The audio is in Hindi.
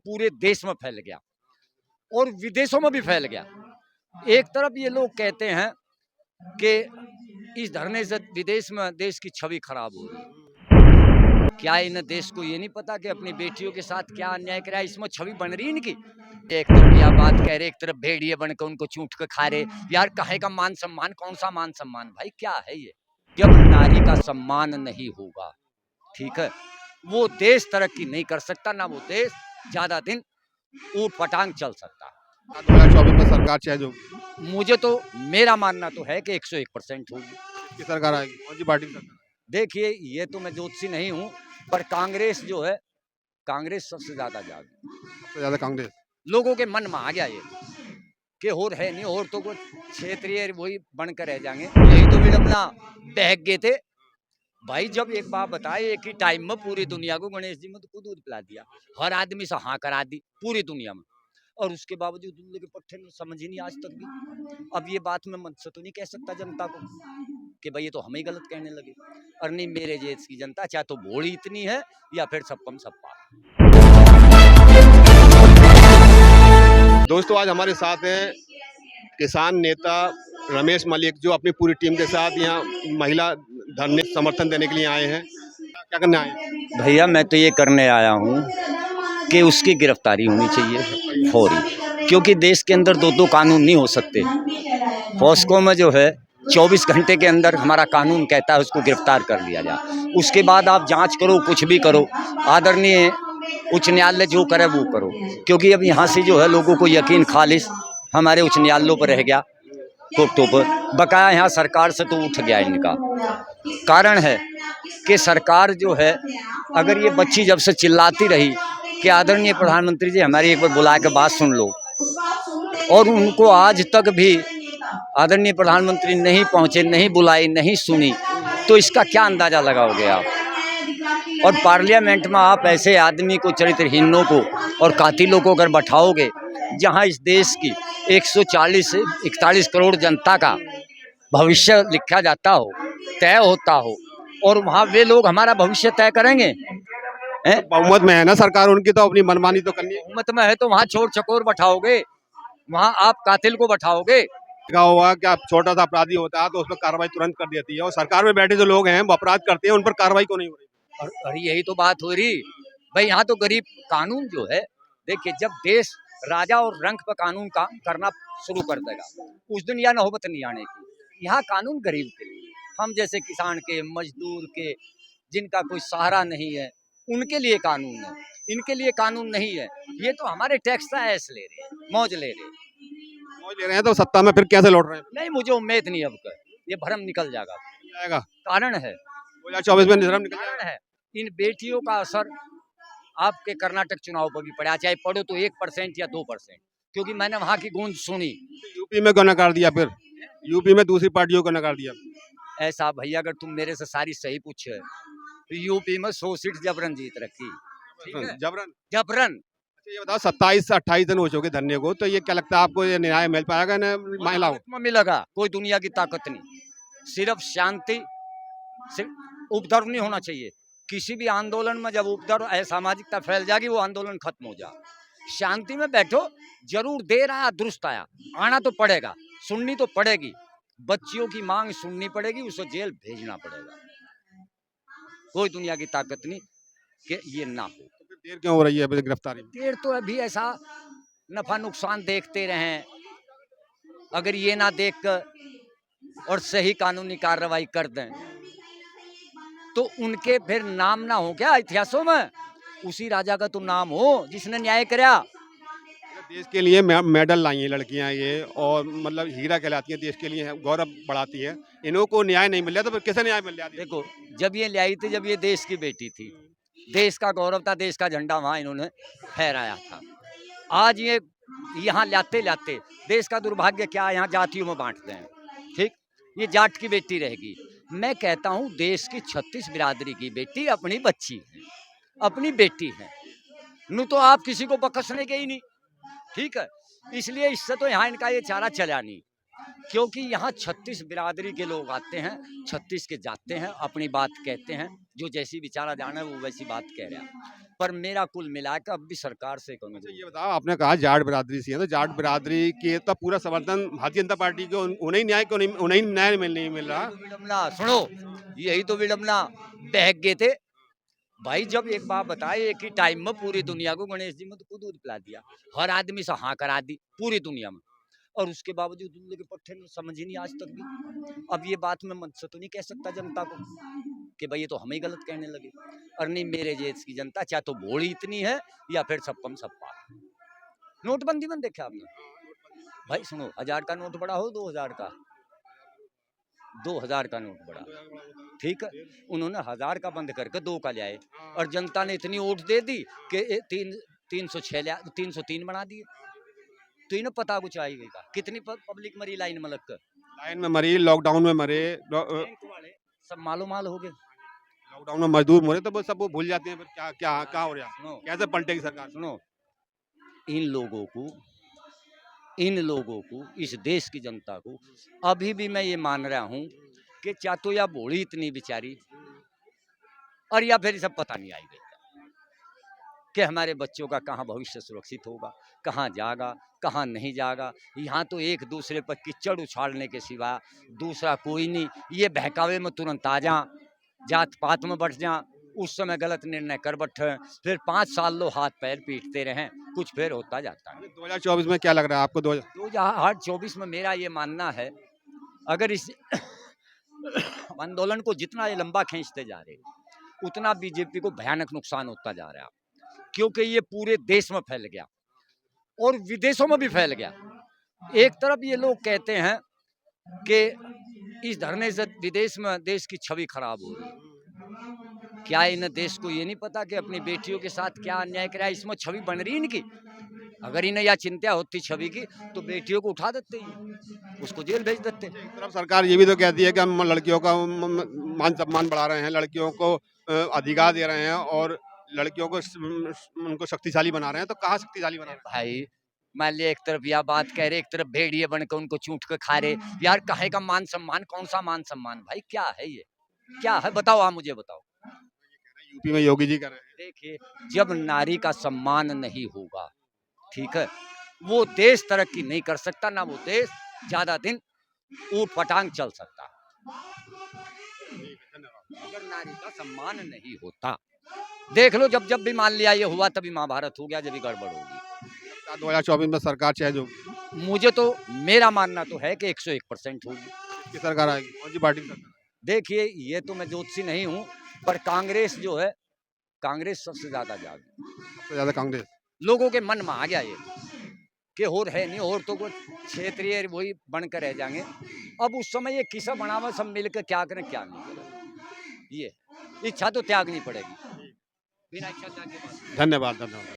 पूरे देश में फैल गया और विदेशों में भी फैल गया। एक तरफ ये लोग कहते हैं कि इस धरने से विदेश में देश की छवि खराब हो रही है। क्या इन देश को ये नहीं पता कि अपनी बेटियों के साथ क्या अन्याय करा, इसमें छवि बन रही इनकी। एक तरफ यह बात कह रहे, एक तरफ भेड़िए बनकर उनको चूट के खा रहे। यार कहे का मान सम्मान, कौन सा मान सम्मान भाई, क्या है ये? जब नारी का सम्मान नहीं होगा, ठीक है, वो देश तरक्की नहीं कर सकता, ना वो देश ज्यादा दिन ऊट पटांग चल सकता। 2024 में सरकार चेंज होगी? मुझे तो मेरा मानना तो है कि 101% होगी। किसकी सरकार आएगी? कौन सी पार्टी की सरकार? देखिए ये तो मैं ज्योतिषी नहीं हूँ, पर कांग्रेस जो है, कांग्रेस सबसे ज्यादा जागी। सबसे ज्यादा कांग्रेस? लोगों के मन में आ गया ये कि और है नहीं, और तो कुछ क्षेत्रीय वही बनकर रह जाएंगे। यही तो विडम्बना, बहक गए थे भाई। जब एक बात बताए, एक ही टाइम में पूरी दुनिया को गणेश जी में तो दूध पिला दिया, हर आदमी से हाँ करा दी पूरी दुनिया में, और उसके बावजूद दूल्हे के पट्टे ने समझ ही नहीं आज तक भी। अब ये बात मैं मन से तो नहीं कह सकता जनता को कि भाई ये तो हमें गलत कहने लगे, और नहीं मेरे जैस की जनता चाहे तो भोड़ी इतनी है या फिर सब कम सब पार। दोस्तों आज हमारे साथ हैं किसान नेता रमेश मलिक, जो अपनी पूरी टीम के साथ यहाँ महिला धरने समर्थन देने के लिए आए हैं। क्या करने आए हैं? भैया मैं तो ये करने आया हूँ कि उसकी गिरफ्तारी होनी चाहिए फौरी, क्योंकि देश के अंदर दो कानून नहीं हो सकते। पॉस्को में जो है 24 घंटे के अंदर हमारा कानून कहता है उसको गिरफ्तार कर लिया जाए, उसके बाद आप जांच करो, कुछ भी करो, आदरणीय उच्च न्यायालय जो करे वो करो। क्योंकि अब यहाँ से जो है लोगों को यकीन खालिस हमारे उच्च न्यायालयों पर रह गया, कोर्टों पर, बकाया यहाँ सरकार से तो उठ गया। इनका कारण है कि सरकार जो है, अगर ये बच्ची जब से चिल्लाती रही कि आदरणीय प्रधानमंत्री जी हमारी एक बार बुला के बात सुन लो, और उनको आज तक भी आदरणीय प्रधानमंत्री नहीं पहुंचे, नहीं बुलाई, नहीं सुनी, तो इसका क्या अंदाजा लगाओगे आप? और पार्लियामेंट में आप ऐसे आदमी को, चरित्रहीनों को और कातिलों को अगर बैठाओगे, जहां इस देश की 140 से 41 करोड़ जनता का भविष्य लिखा जाता हो, तय होता हो, और वहां वे लोग हमारा भविष्य तय करेंगे। तो बहुमत में है ना सरकार उनकी, तो अपनी मनमानी तो करनी है। बहुमत में है तो वहां चोर चकोर बैठाओगे, वहां आप कातिल को बैठाओगे। देखा होगा कि आप छोटा सा अपराधी होता है तो उस पर कार्रवाई तुरंत कर देती है, और सरकार में बैठे जो लोग हैं वो अपराध करते हैं, उन पर कार्रवाई क्यों नहीं हो रही? अरे यही तो बात हो रही भाई। यहाँ तो गरीब कानून जो है, देखिए जब देश राजा और रंक पर कानून काम करना शुरू कर देगा, उस दिन यह नौबत नहीं आने की। यहाँ कानून गरीब के लिए, हम जैसे किसान के, मजदूर के, जिनका कोई सहारा नहीं है, उनके लिए कानून है, इनके लिए कानून नहीं है। ये तो हमारे टैक्स का ऐस ले रहे हैं, मौज ले रहे हैं। मौज ले रहे हैं तो सत्ता में फिर कैसे लौट रहे हैं? नहीं मुझे उम्मीद नहीं, अब ये भरम निकल जाएगा। कारण है 2024 में निधन निकल जाएगा। कारण है इन बेटियों का असर आपके कर्नाटक चुनाव पर भी पड़ा, चाहे पढ़ो तो 1% या 2%, क्योंकि मैंने वहां की गूंज सुनी। यूपी में क्यों नकार दिया? फिर यूपी में दूसरी पार्टियों को नकार दिया। ऐसा भैया, अगर तुम मेरे से सारी सही पूछे तो यूपी में 100 सीट जबरन जीत रखी। ठीक है? जबरन? जबरन। अच्छा ये बताओ, 27 से 28 दिन हो चुके धरने को, तो ये क्या लगता है आपको, ये न्याय मिल पाएगा ना महिलाओं? में मिलेगा, कोई दुनिया की ताकत नहीं, सिर्फ शांति, सिर्फ उपद्रव नहीं होना चाहिए। किसी भी आंदोलन में जब उपद्रव, असामाजिकता फैल जाएगी, वो आंदोलन खत्म हो जा। शांति में बैठो, जरूर देर आया दुरुस्त आया, आना तो पड़ेगा, सुननी तो पड़ेगी, बच्चियों की मांग सुननी पड़ेगी, उसे जेल भेजना पड़ेगा। कोई दुनिया की ताकत नहीं कि ये ना हो। तो फिर देर क्यों हो रही है अभी गिरफ्तारी में? देर तो अभी ऐसा नफा नुकसान देखते रहें, अगर ये ना देख कर और सही कानूनी कार्रवाई कर दें तो उनके फिर नाम ना हो क्या इतिहासों में? उसी राजा का तो नाम हो जिसने न्याय कराया। देश के लिए मेडल लाई हैं लड़कियां ये, और मतलब हीरा कहलाती हैं, देश के लिए गौरव बढ़ाती हैं। इन्हों को न्याय नहीं मिल रहा, तो फिर किसे न्याय मिल रहा? देखो जब ये लाई थी, जब ये देश की बेटी थी, देश का गौरव था, देश का झंडा वहां इन्होंने फहराया था। आज ये यहाँ लाते लाते देश का दुर्भाग्य क्या, यहाँ जातियों में बांटते हैं। ठीक, ये जाट की बेटी रहेगी। मैं कहता हूँ देश की 36 बिरादरी की बेटी अपनी बच्ची है, अपनी बेटी है, नू तो आप किसी को बख्शने के ही नहीं। ठीक है, इसलिए इससे तो यहाँ इनका ये चारा चला नहीं। क्योंकि यहाँ 36 बिरादरी के लोग आते हैं, 36 के जाते हैं, अपनी बात कहते हैं, जो जैसी विचारा जाना है वो वैसी बात कह रहा है। पर मेरा कुल मिला के अब भी सरकार से कहूँगा, अच्छा ये बताओ, आपने कहा जाट बिरादरी से है, तो जाट बिरादरी के तो पूरा समर्थन भारतीय जनता पार्टी को, उन्हें न्याय क्यों नहीं, उन्हें न्याय नहीं मिल रहा? विडम्बना सुनो, यही तो विडम्बना, बहक गए थे भाई। जब एक बात बताए, एक ही टाइम में पूरी दुनिया को गणेश जी में तो दूध पिला दिया, हर आदमी से हाँ करा दी पूरी दुनिया में, और उसके बावजूद दूल्हे के पट्टे में समझ ही नहीं आज तक भी। अब ये बात मैं मन से तो नहीं कह सकता जनता को कि भाई ये तो हमें ही गलत कहने लगे, और नहीं, मेरे देश की जनता चाहे तो भोली इतनी है या फिर सब कम सब पार। नोटबंदी में देखा आपने भाई, सुनो, 1000 का नोट बड़ा हो, 2000 का, 2000 का नोट बड़ा, ठीक है, उन्होंने 1000 का बंद करके 2 का ले आए, और जनता ने इतनी वोट दे दी कि 306 303 बना दिए। तो इन्हें पता कुछ आई गई का कितनी पब्लिक मरी लाइन में लगकर, लाइन में मरी, लॉकडाउन में मरे, बैंक वाले सब मालो माल हो गए। लॉकडाउन में मजदूर मरे, तो वो सब वो भूल जाते हैं फिर क्या क्या क्या हो रहा है, सुनो कैसे पलटेगी सरकार? सुनो, इन लोगों को इस देश की जनता को अभी भी मैं ये मान रहा हूँ कि चाहे तो या भोली इतनी बेचारी, और या फिर सब पता नहीं आएगी कि हमारे बच्चों का कहाँ भविष्य सुरक्षित होगा, कहाँ जाएगा, कहाँ नहीं जाएगा। यहाँ तो एक दूसरे पर कीचड़ उछालने के सिवा दूसरा कोई नहीं। ये बहकावे में तुरंत आ जा, जात पात में बढ़ जा, उस समय गलत निर्णय कर बैठे, फिर 5 साल लो हाथ पैर पीटते रहें, कुछ फिर होता जाता है। 2024 में क्या लग रहा है आपको? 2024 में मेरा ये मानना है, अगर इस आंदोलन को जितना ये लंबा खींचते जा रहे, उतना बीजेपी को भयानक नुकसान होता जा रहा है, क्योंकि ये पूरे देश में फैल गया और विदेशों में भी फैल गया। एक तरफ ये लोग कहते हैं कि इस धरने से विदेश में देश की छवि खराब हो रही, क्या इन देश को ये नहीं पता कि अपनी बेटियों के साथ क्या अन्याय कराया, इसमें छवि बन रही इनकी। अगर इन्हें यह चिंता होती छवि की तो बेटियों को उठा देते ही, उसको जेल भेज देते। एक तरफ सरकार ये भी तो कहती है कि हम लड़कियों का मान सम्मान बढ़ा रहे हैं, लड़कियों को अधिकार दे रहे हैं और लड़कियों को उनको शक्तिशाली बना रहे हैं, तो कहाँ शक्तिशाली बना रहे हैं? भाई मान लिया एक तरफ यह बात कह रहे, एक तरफ भेड़िए बनकर उनको चूट के खा रहे, यार कहे का मान सम्मान, कौन सा मान सम्मान भाई, क्या है ये, क्या है बताओ, आप मुझे बताओ। यूपी में योगी जी कर रहे हैं। देखिए, जब नारी का सम्मान नहीं होगा, ठीक है, वो देश तरक्की नहीं कर सकता, ना वो देश ज्यादा दिन ऊट पटांग चल सकता। अगर नारी का सम्मान नहीं होता, देख लो, जब जब भी मान लिया ये हुआ तभी महाभारत हो गया, जब भी गड़बड़ होगी। 2024 में सरकार चेंज होगी? मुझे तो, मेरा मानना तो है कि 101% होगी। किसकी सरकार आएगी, कौन सी पार्टी की सरकार? देखिए, ये तो मैं ज्योतिषी नहीं हूँ, पर कांग्रेस जो है, कांग्रेस सबसे ज्यादा जागी, सबसे ज्यादा कांग्रेस। लोगों के मन में आ गया ये कि और है नहीं, और तो कुछ क्षेत्रीय वही बनकर रह जाएंगे। अब उस समय ये किसा बनावा, सब मिलकर क्या करें क्या नहीं करें, ये इच्छा तो त्यागनी पड़ेगी, बिना इच्छा त्याग के बात। धन्यवाद धन्यवाद।